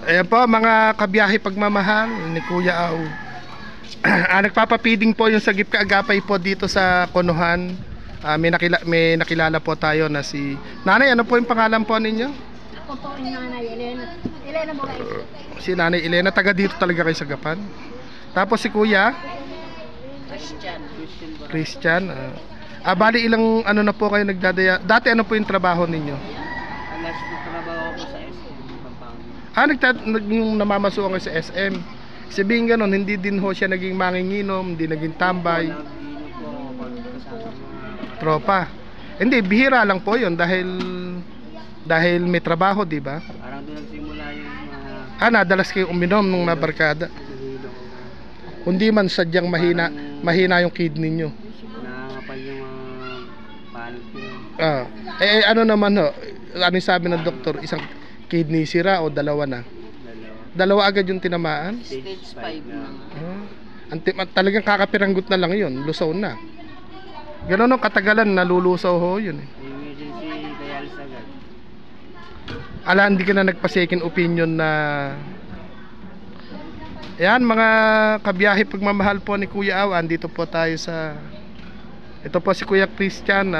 Ayan po mga kabiyahe pagmamahal ni Kuya Au. Nagpapapiding po yung sagip kaagapay po dito sa Konohan. May nakilala po tayo na si Nanay. Ano po yung pangalan po ninyo? Ako po yung Nanay Elena. Elena Moraes. Si Nanay Elena, taga dito talaga kayo sa Gapan. Tapos si Kuya Christian. Bali ilang ano na po kayo nagdadaya. Dati ano po yung trabaho ninyo? Last na trabaho ako sa SM Pampanga. Yung namamasukan kayo sa SM. Sabihin ganun, hindi din ho siya naging manginginom, hindi naging tambay. Nag-inom po ako pag kasama mga Tropa. Hindi, bihira lang po yun dahil may trabaho, di ba? parang doon nagsimula yung mga Nadalas kayo uminom nung nabarkada. nahilo ko. Kundi man sadyang mahina yung kidney nyo. Nakakapal yung mga palot ko. Ano naman ho, ano yung sabi ng doktor, isang kidney sira o dalawa na? Dalawa agad yung tinamaan? Stage 5 na. Talagang kakapiranggot na lang yun, lusaw na. Ganun no, katagalan nalulusaw ho yun eh. Emergency dialysis agad. Hindi ka na nagpa-second opinion na. Ayan mga kabiyahe pagmamahal po ni Kuya Au. Andito po tayo sa, ito po si Kuya Christian.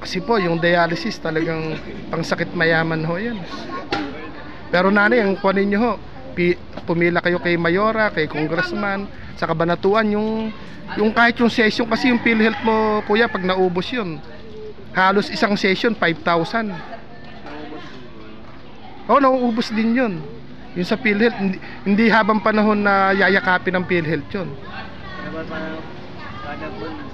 Kasi po yung dialysis talagang pangsakit mayaman ho yan. Pero nanay, ang kunin nyo ho, pumila kayo kay Mayora, kay Congressman, sa Kabanatuan, yung kahit yung session, kasi yung PhilHealth mo kuya, pag naubos yun, halos isang session 5,000. Nauubos din yun. Yung sa PhilHealth, hindi habang panahon na yayakapin ng PhilHealth yun. Pero parang kada buwan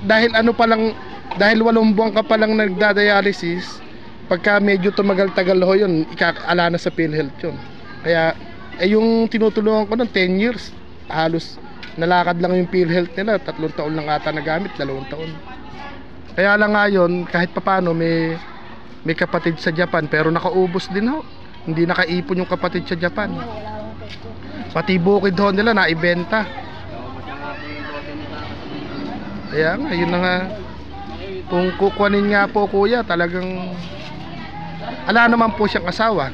Dahil ano pa lang, dahil 8 buwan ka pa lang nagdadialysis, pagka medyo tumagal-tagal ho yun, ala na sa PhilHealth yun. Kaya yung tinutulungan ko ng 10 years, halos nalakad lang yung PhilHealth nila, 3 taon lang ata nagamit, 2 taon. Kaya lang ngayon, kahit papano may kapatid sa Japan, pero nakaubos din ho. Hindi nakaipon yung kapatid sa Japan. Pati bukid ho nila naibenta. Kaya nga, yun na nga. Kung kukunin nga po kuya, talagang ala naman po siyang asawa.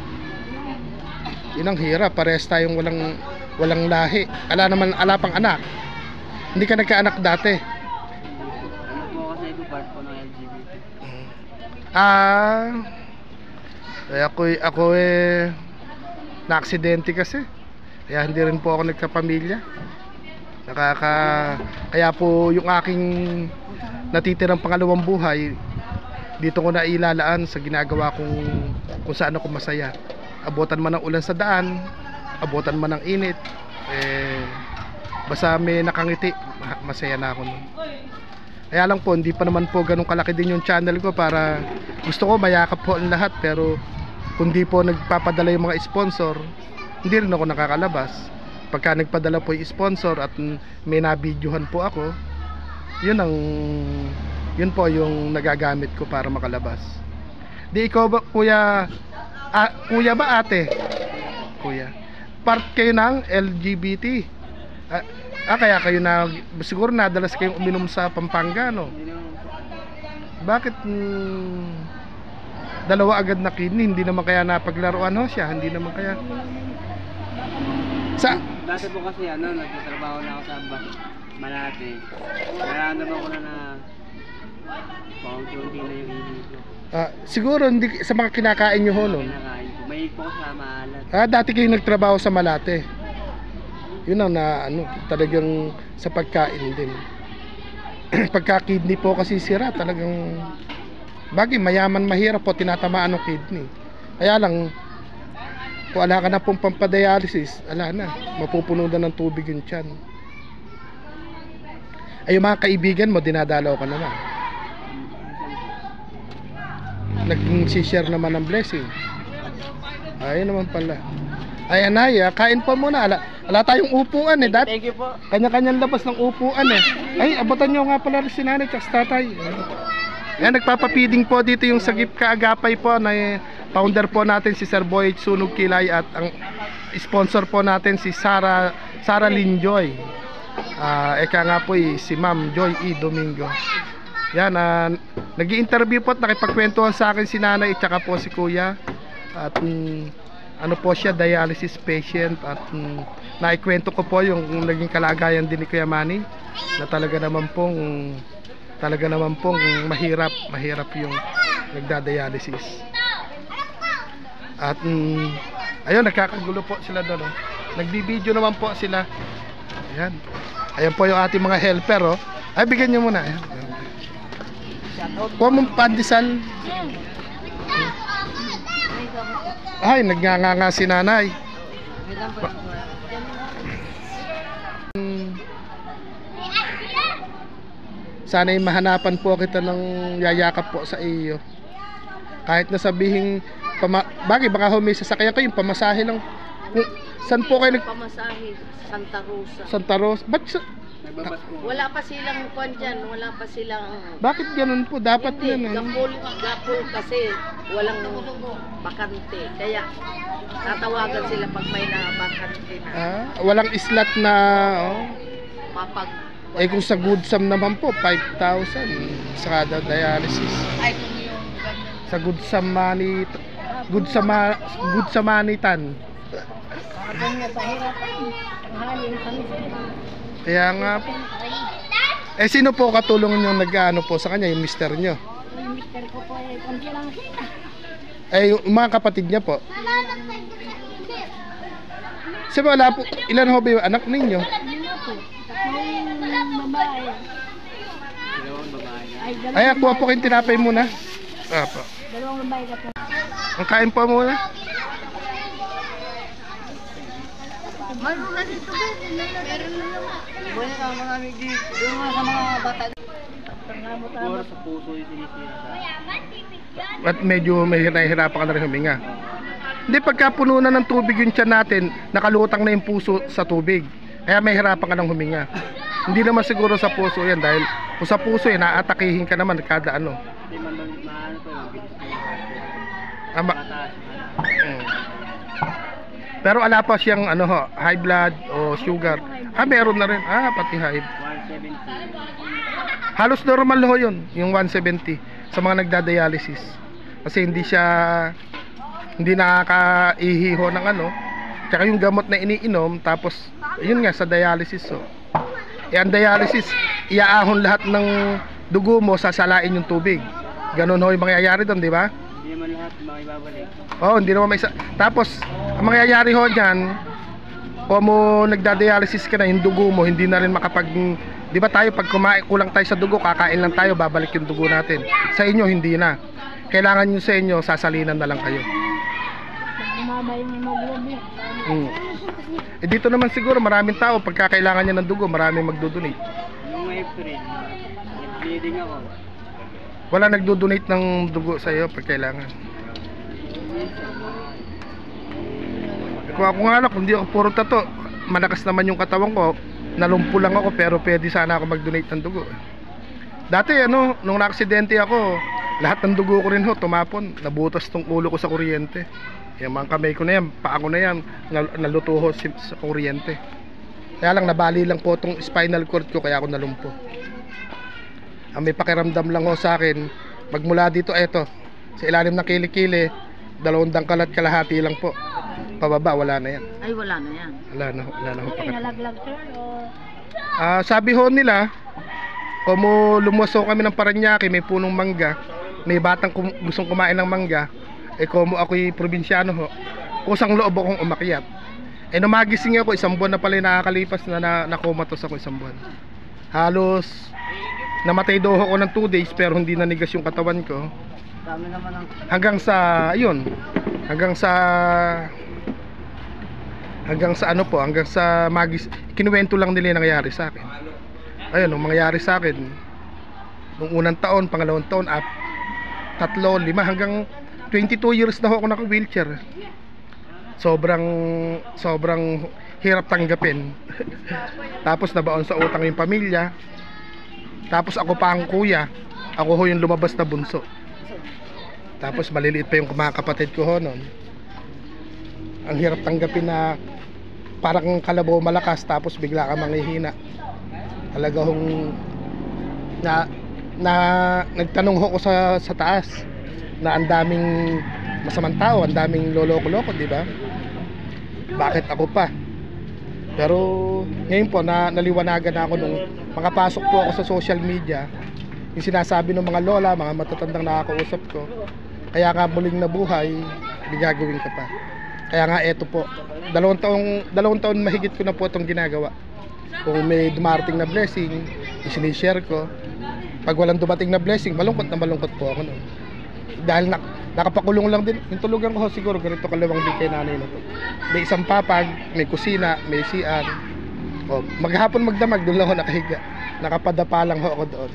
Yun ang hirap, parehas tayong walang lahi. Ala pang anak. Hindi ka nagkaanak dati. ano po kasi ito part po ng LGBT. Ako na-aksidente kasi. Kaya hindi rin po ako nagkapamilya. Kaya po yung aking natitirang pangalawang buhay, dito ko na ilalaan sa ginagawa kung saan ako masaya. Abutan man ng ulan sa daan, abutan man ng init, basta may nakangiti, masaya na ako nun. Kaya lang po, hindi pa naman po ganun kalaki din yung channel ko para gusto ko mayakap po ang lahat, pero kung di po nagpapadala yung mga sponsor, hindi rin ako nakakalabas. Pagka nagpadala po yung sponsor at may nabidyohan po ako, yun po yung nagagamit ko para makalabas. Di ikaw ba kuya, kuya ba ate? Kuya, part kayo ng LGBT. Kaya kayo na siguro nadalas kayong uminom sa Pampanga, no? Bakit dalawa agad na kidney? Hindi naman kaya napaglaruan ho siya? Hindi naman kaya Dati po kasi nagtatrabaho na ako sa Malate. Nararamdaman ko na paunti-unti na yung ihi ko. siguro hindi sa mga kinakain nyo ho nun. Kinakain ko. May po sa maalat. Dati kayo nagtrabaho sa Malate. Yun ang talagang sa pagkain din. Pagka kidney po kasi sira, talagang bagay mayaman mahirap po tinatamaan ng kidney. Kaya lang kung ala ka na pong pampadialysis, ala na, mapupuno na ng tubig yung tiyan. Yung mga kaibigan mo, dinadalaw ka naman. Nag-share naman ng blessing. Ayun naman pala. Ay anay, kain pa muna. Ala tayong upuan eh. Thank you po. Kanya-kanyang labas ng upuan eh. Ay, abutan nyo nga pala si nanay at tatay. Ayan, nagpapapiding po dito yung sagip kaagapay po na founder po natin si Sir Boy Sunog Kilay at ang sponsor po natin si Sara Linjoy. Eka nga po si Ma'am Joy E. Domingo. Yan, nag-i-interview po at nakipagkwentuhan sa akin si nanay at saka po si kuya. At ano po siya, dialysis patient. At naikwento ko po yung naging kalagayan din ni Kuya Manny, na talaga naman pong mahirap yung nagda-dialysis. At ayun, nagkakagulo po sila doon. Nagbibideo naman po sila. Ayan. Ayan po yung ating mga helper, oh. Ay, bigyan nyo muna. Ayan. Kuha mong pandesal. Ay, nagnganga si nanay. Sana'y mahanapan po kita ng yayakap po sa iyo. Kahit na sabihin, bagay baka may sasakyan kayo, yung pamasahe lang. Saan po kayo Pamasahe, Santa Rosa. Santa Rosa? Ba't Nagbabas po. Wala pa silang kwan dyan, wala pa silang... bakit ganun po? Dapat Hindi, yan, eh. gapol kasi walang bakante. Kaya tatawagan sila pag may bakante na. Walang islat na, oh. Mapag... Eh kung sa Good Sam naman po, 5,000 sa kada dialysis. Ay, kung yung ganyan. Sa Good Samaritan. Parang nga pahirap ay. Tanghali na kami sila. Kaya nga po. Eh sino po katulong yung nag-ano po sa kanya, yung mister nyo? Yung mister ko po ay konti lang sila. Eh yung mga kapatid niya po. Sabi wala po, ilan ho ba yung anak ninyo? Ano po? Tatlong babae. Dalawang babae na. Ay, Ay, kuha po kayong tinapay muna. Apo. dalawang babae ka po. Ang kain po muna. Mayroon na dito ba? Meron na naman. Wala na mga amigi. Doon nga sa mga bata. Tama-tama. Sa puso yung sinisira sa... At medyo may nahihirapan ka na rin huminga. Hindi, pagka puno na ng tubig yung tiyan natin, nakalutang na yung puso sa tubig. Kaya may hirapan ka ng huminga. Hindi naman siguro sa puso yan, dahil kung sa puso yan, naatakihin ka naman kada ano. Hindi man maano po yung bilis po. Ama. Mataas. Pero ala pa siyang ano ho, high blood o sugar. Meron na rin. Pati high. 170. Halos normal ho yun, yung 170 sa mga nagda-dialysis. Kasi hindi nakakaihiho ng ano. Tsaka yung gamot na iniinom, tapos yun nga sa dialysis. So, ang dialysis, iaahon lahat ng dugo mo, sasalain yung tubig. Ganun ho yung mangyayari doon, di ba? Hindi naman lahat makibabalik. Hindi naman may tapos ang mangyayari ho diyan, kung mo nagda-dialysis ka na, yung dugo mo hindi na rin di ba tayo pag kulang tayo sa dugo, kakain lang tayo, babalik yung dugo natin. Sa inyo hindi na. Kailangan nyo sa inyo, sasalinan na lang kayo. Bumaba yung hemoglobin. Dito naman siguro maraming tao, pagka kailangan niya ng dugo, maraming magdodonate. Nung April, nag-bleeding ako. Wala nagdodonate ng dugo sa iyo pag kailangan. Kung ako nga lang, kung di ako puro tato, malakas naman yung katawan ko, nalumpo lang ako, pero pwede sana ako mag-donate ng dugo. Dati nung na-aksidente ako, lahat ng dugo ko rin ho, tumapon, nabutas tong ulo ko sa kuryente. Yung mga kamay ko na yan, paa ko na yan, naluto ho sa kuryente. Kaya lang, nabali lang po tong spinal cord ko, kaya ako nalumpo. Ang may pakiramdam lang ho sa akin, magmula dito, eto, sa ilalim ng kilikili, 2 dangkal at kalahati lang po. Pababa, wala na yan. Ay, wala na yan. Wala na ho. Ay, nalaglag sir o... Sabi ho nila, kung lumuwaso kami ng Paranaque, may punong mangga, may batang gustong kumain ng mangga, kung ako'y probinsyano ho, kusang loob akong umakyat. Nung magising ako, 1 buwan na pala nakakalipas na nakomatos ako 1 buwan. Halos namatay daw ako ng 2 days, pero hindi nanigas yung katawan ko. Dami naman ang... Hanggang sa kinuwento lang nila yung nangyari sa akin. Ayun, nung mangyari sa akin, nung unang taon, pangalawang taon, 3, 5, hanggang 22 years na ako naka-wheelchair. Sobrang hirap tanggapin. Tapos nabaon sa utang yung pamilya. Tapos ako pa ang kuya, ako ho yung lumabas na bunso. Tapos maliliit pa yung mga kapatid ko ho noon. Ang hirap tanggapin na parang kalabaw malakas, tapos bigla ka manghihina. Talaga hong na nagtanong ho ko sa taas na ang daming masamang tao, ang daming loloko-loko, di ba? Bakit ako pa? Pero ngayon po naliwanagan na ako nung makapasok po ako sa social media, yung sinasabi ng mga lola, mga matatandang nakakausap ko, kaya ka muling nabuhay, may gagawin ka pa. Kaya nga eto po, dalawang taon mahigit ko na po itong ginagawa. Kung may dumarating na blessing, isinishare ko. Pag walang dumating na blessing, malungkot po ako noon. Dahil nakapakulong lang din, yung tulugan ko siguro ganito kalawang din kay nanay na to. May isang papag, may kusina, may CR. O, maghapon magdamag, doon lang ako nakahiga. Nakapadapa lang ako doon.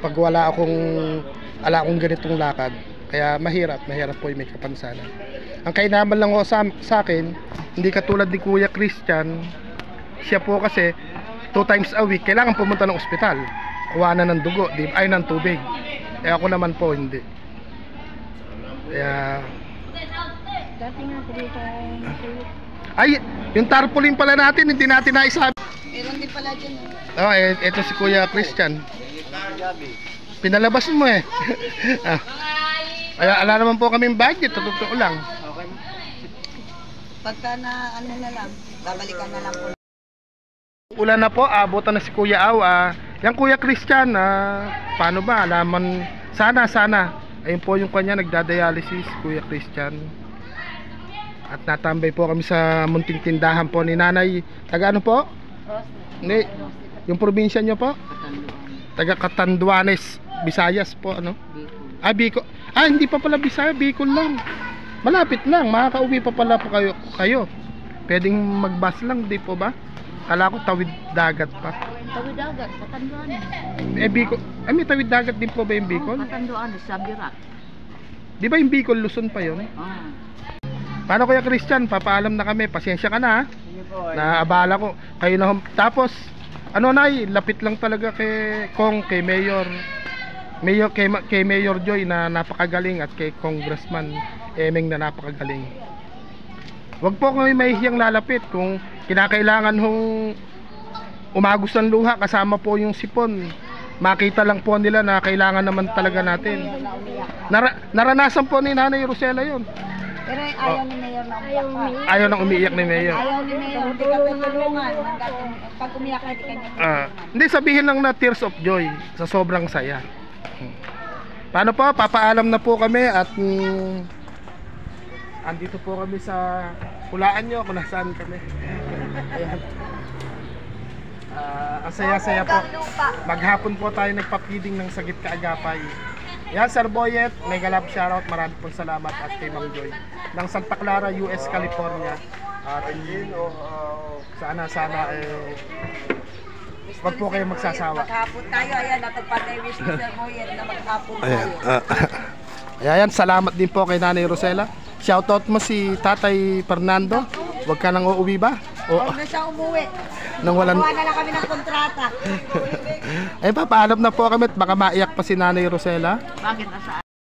Pag wala akong ganitong lakad, kaya mahirap po yung may kapansanan. Ang kainaman lang ho sa akin, hindi katulad ni Kuya Christian, siya po kasi 2 times a week kailangan pumunta ng ospital, kuha na ng dugo, ay ng tubig. Ako naman po hindi. Kaya Dati nga dito ay, yung tarpaulin pala natin, hindi natin naisabi. meron din pala dyan. Oh, ito si Kuya Christian. Pinalabas mo eh. Ay, ala naman po kaming budget, totoo lang. Okay na. Pagka na ano na lang, babalikan na lang po. Ulan na po, abutan na si Kuya Aw. Yan Kuya Christian, paano ba? Alaman, sana. Ayun po yung kanya, nagdadialysis, Kuya Christian. At natambay po kami sa munting tindahan po ni Nanay. Taga ano po? Hindi, yung probinsya nyo po? Taga Catanduanes, Visayas po, ano? Bicol. Hindi pa pala Visayas, Bicol lang. Malapit lang, makakauwi pa pala po kayo. Pwedeng mag-bus lang, di po ba? Kala ko tawid dagat pa. Tawid dagat, Katanduanes. Bicol. May tawid dagat din po ba yung Bicol? Katanduanes, Sabirat. Di ba yung Bicol, Luzon pa yun? Paano Kuya Christian? Papaalam na kami. Pasensya ka na ha. Sige po. Naabala ko. Kayo na. Tapos, lapit lang talaga kay Kong, kay Mayor, kay Mayor Joy na napakagaling at kay Congressman Emeng na napakagaling. Wag po kami mahihiyang lalapit kung kinakailangan hong umagos ng luha kasama po yung sipon. Makita lang po nila na kailangan naman talaga natin. Naranasan po ni Nanay Rosela yun. Pero ayaw ni Mayor na umiyak pa. Ayaw nang umiiyak ni Mayor. Ayaw ni Mayor, hindi ka tutulungan. Pag umiyak na, hindi ka niya. Hindi, sabihin lang na tears of joy sa sobrang saya. Paano po? Papaalam na po kami at andito po kami sa hulaan nyo kung nasaan kami. Ayan. Ang saya-saya po. Maghapon po tayo nagpa-feeding ng Sagit Kaagapay. Yan, Sir Boyet, mega love shoutout, marami pong salamat at kay Ma'am Joy ng Santa Clara, US, California. At sana wag po kayong magsasawa. Maghapon tayo, ayan, natagpatay wish ni Sir Moyet na maghapon tayo. Ayan, salamat din po kay Nanay Rosela. Shoutout mo si Tatay Fernando. Wag ka nang uuwi ba? Huwag na siya umuwi. Nang walang... Kuha na lang kami ng kontrata. Ay, papaalam na po kami at baka maiyak pa si Nanay Rosela. Bakit nasa